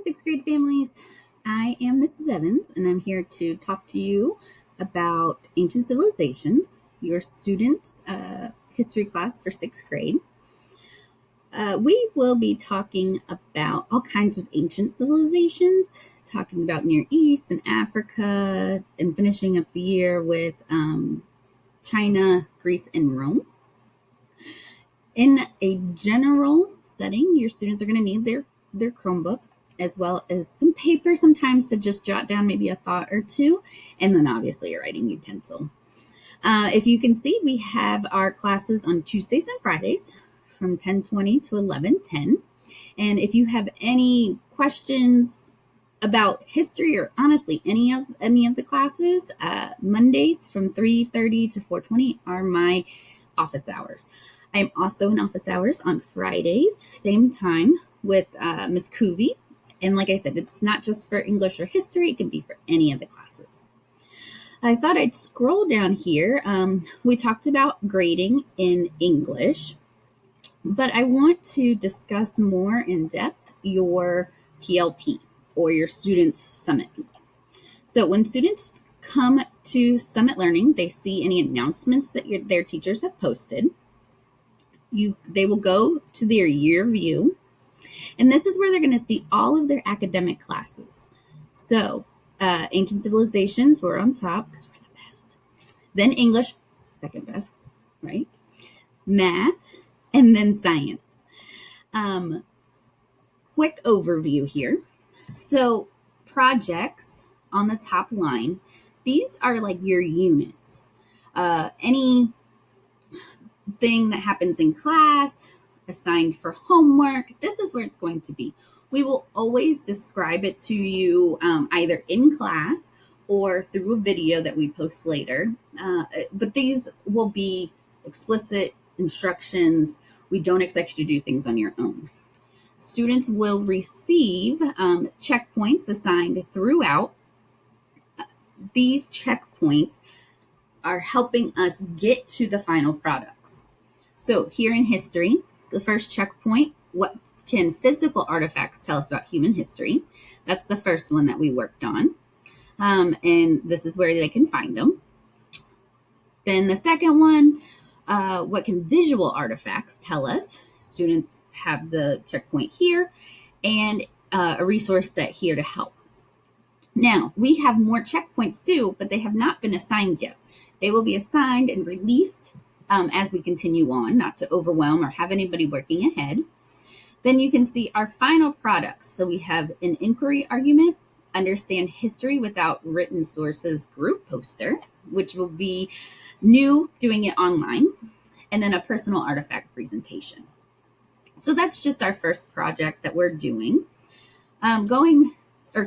sixth grade families. I am Mrs. Evans, and I'm here to talk to you about ancient civilizations, your students' history class for sixth grade. We will be talking about all kinds of ancient civilizations, talking about Near East and Africa, and finishing up the year with China, Greece, and Rome. In a general setting, your students are going to need their Chromebook, as well as some paper sometimes to just jot down maybe a thought or two, and then obviously a writing utensil. If you can see, we have our classes on Tuesdays and Fridays from 10:20 to 11:10. And if you have any questions about history or honestly any of the classes, Mondays from 3:30 to 4:20 are my office hours. I'm also in office hours on Fridays, same time with Miss Covey. And like I said, it's not just for English or history, it can be for any of the classes. I thought I'd scroll down here. We talked about grading in English, but I want to discuss more in depth your PLP or your Students Summit. So when students come to Summit Learning, they see any announcements that their teachers have posted. They will go to their year view, and this is where they're going to see all of their academic classes. So ancient civilizations, we're on top because we're the best. Then English, second best, right? Math, and then science. Quick overview here. So projects on the top line, these are like your units. Any thing that happens in class, assigned for homework, this is where it's going to be. We will always describe it to you either in class or through a video that we post later. But these will be explicit instructions. We don't expect you to do things on your own. Students will receive checkpoints assigned throughout. These checkpoints are helping us get to the final products. So here in history, the first checkpoint, what can physical artifacts tell us about human history? That's the first one that we worked on. And this is where they can find them. Then the second one, what can visual artifacts tell us? Students have the checkpoint here and a resource set here to help. Now, we have more checkpoints too, but they have not been assigned yet. They will be assigned and released as we continue on, not to overwhelm or have anybody working ahead. Then you can see our final products. So we have an inquiry argument, understand history without written sources group poster, which will be new, doing it online, and then a personal artifact presentation. So that's just our first project that we're doing.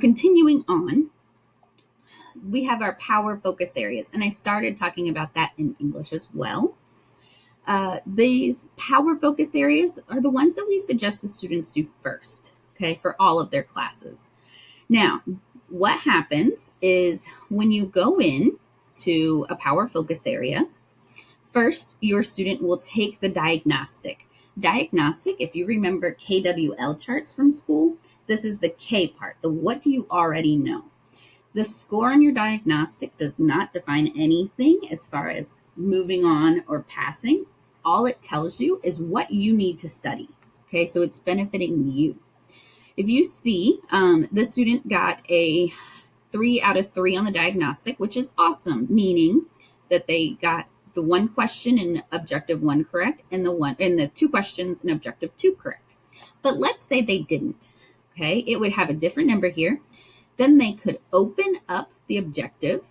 Continuing on, we have our power focus areas, and I started talking about that in English as well. These power focus areas are the ones that we suggest the students do first, okay, for all of their classes. Now, what happens is when you go in to a power focus area, first, your student will take the diagnostic. Diagnostic, if you remember KWL charts from school, this is the K part, the what do you already know. The score on your diagnostic does not define anything as far as moving on or passing. All it tells you is what you need to study. Okay, so it's benefiting you. If you see, the student got a 3 out of 3 on the diagnostic, which is awesome, meaning that they got the one question in objective 1 correct and the 2 questions in objective 2 correct. But let's say they didn't. Okay, it would have a different number here. Then they could open up the objective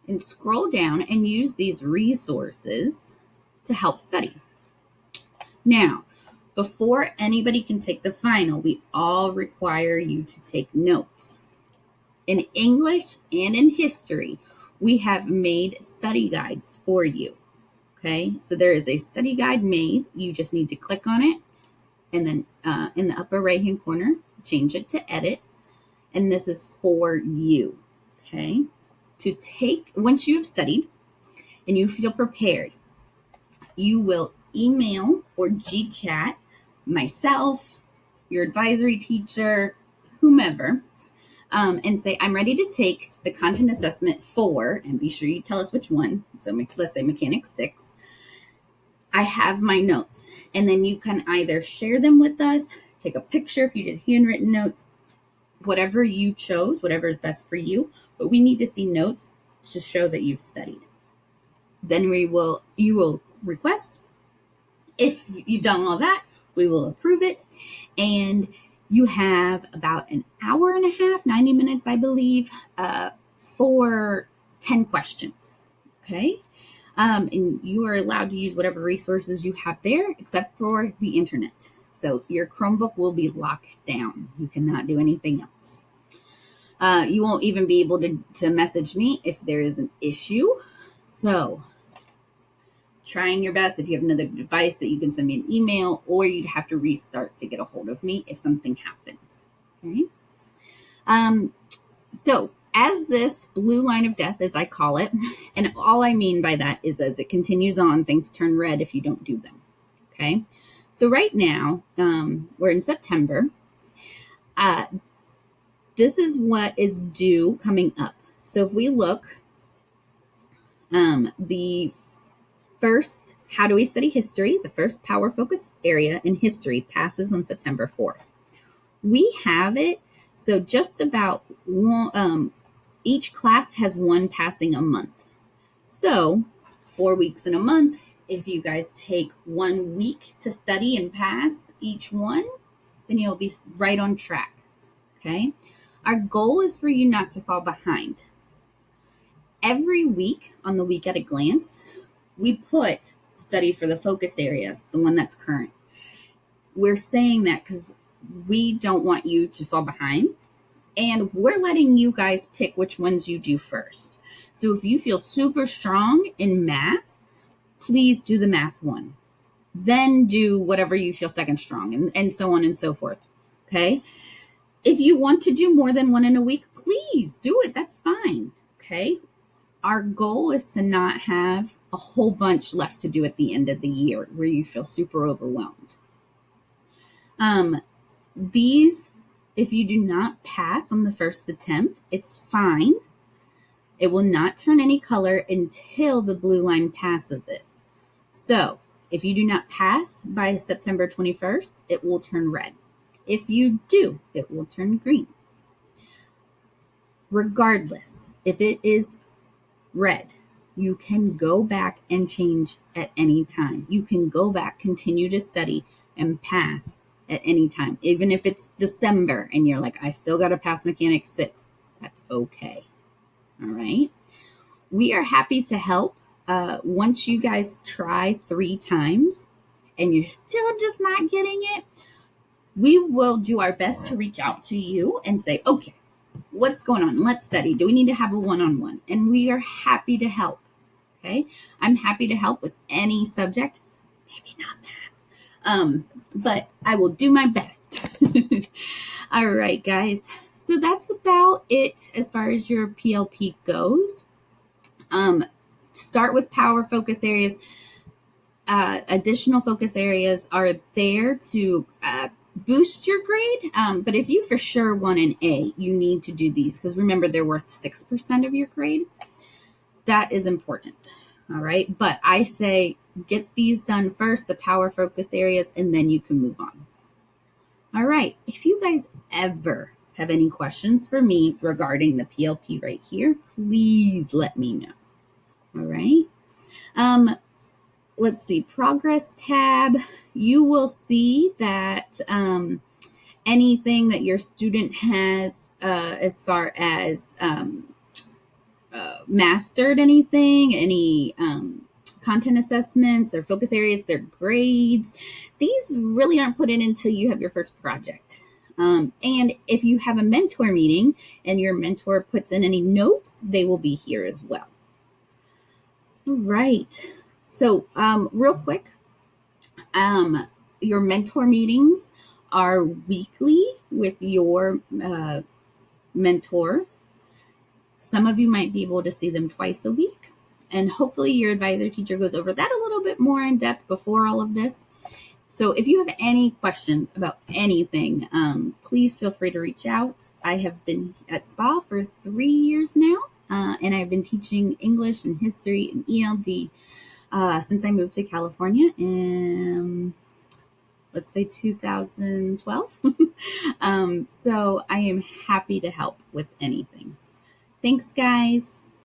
and scroll down and use these resources to help study. Now, before anybody can take the final, we all require you to take notes. In English and in history, we have made study guides for you. Okay, so there is a study guide made. You just need to click on it, and then in the upper right-hand corner, change it to edit. And this is for you, okay? To take, once you have studied and you feel prepared, you will email or GChat myself, your advisory teacher, whomever, and say, I'm ready to take the content assessment for, and be sure you tell us which one. So let's say Mechanics 6. I have my notes. And then you can either share them with us, take a picture if you did handwritten notes, whatever you chose, whatever is best for you. But we need to see notes to show that you've studied. Then you will request. If you've done all that, we will approve it. And you have about an hour and a half, 90 minutes, I believe, for 10 questions. Okay. And you are allowed to use whatever resources you have there, except for the internet. So your Chromebook will be locked down. You cannot do anything else. You won't even be able to message me if there is an issue. So trying your best. If you have another device that you can send me an email, or you'd have to restart to get a hold of me if something happens. Okay. So as this blue line of death, as I call it, and all I mean by that is as it continues on, things turn red if you don't do them. Okay. So right now, we're in September. This is what is due coming up. So if we look, the first How Do We Study History, the first power focus area in history passes on September 4th. We have it, so just about one, each class has one passing a month. So 4 weeks in a month, if you guys take 1 week to study and pass each one, then you'll be right on track. Okay. Our goal is for you not to fall behind. Every week on the Week at a Glance, we put study for the focus area, the one that's current. We're saying that because we don't want you to fall behind, and we're letting you guys pick which ones you do first. So if you feel super strong in math, please do the math one. Then do whatever you feel second strong, and so on and so forth. Okay. If you want to do more than one in a week, please do it. That's fine. Okay. Our goal is to not have a whole bunch left to do at the end of the year where you feel super overwhelmed. These, if you do not pass on the first attempt, it's fine. It will not turn any color until the blue line passes it. So if you do not pass by September 21st, it will turn red. If you do, it will turn green. Regardless, if it is red, you can go back and change at any time. You can go back, continue to study, and pass at any time. Even if it's December and you're like, I still got to pass Mechanics 6, that's okay. All right. We are happy to help. Once you guys try 3 times and you're still just not getting it, we will do our best to reach out to you and say, okay, what's going on? Let's study. Do we need to have a one-on-one? And we are happy to help. Okay. I'm happy to help with any subject, maybe not math. But I will do my best. All right, guys. So that's about it as far as your PLP goes. Start with power focus areas. Additional focus areas are there to boost your grade. But if you for sure want an A, you need to do these because remember they're worth 6% of your grade. That is important. All right. But I say get these done first, the power focus areas, and then you can move on. All right. If you guys ever have any questions for me regarding the PLP right here, please let me know. All right. Let's see, progress tab. You will see that anything that your student has as far as mastered anything, any content assessments or focus areas, their grades, these really aren't put in until you have your first project. And if you have a mentor meeting and your mentor puts in any notes, they will be here as well. All right. So real quick, your mentor meetings are weekly with your mentor. Some of you might be able to see them twice a week. And hopefully your advisor teacher goes over that a little bit more in depth before all of this. So if you have any questions about anything, please feel free to reach out. I have been at SPA for 3 years now, and I've been teaching English and history and ELD since I moved to California in, let's say, 2012. So I am happy to help with anything. Thanks, guys.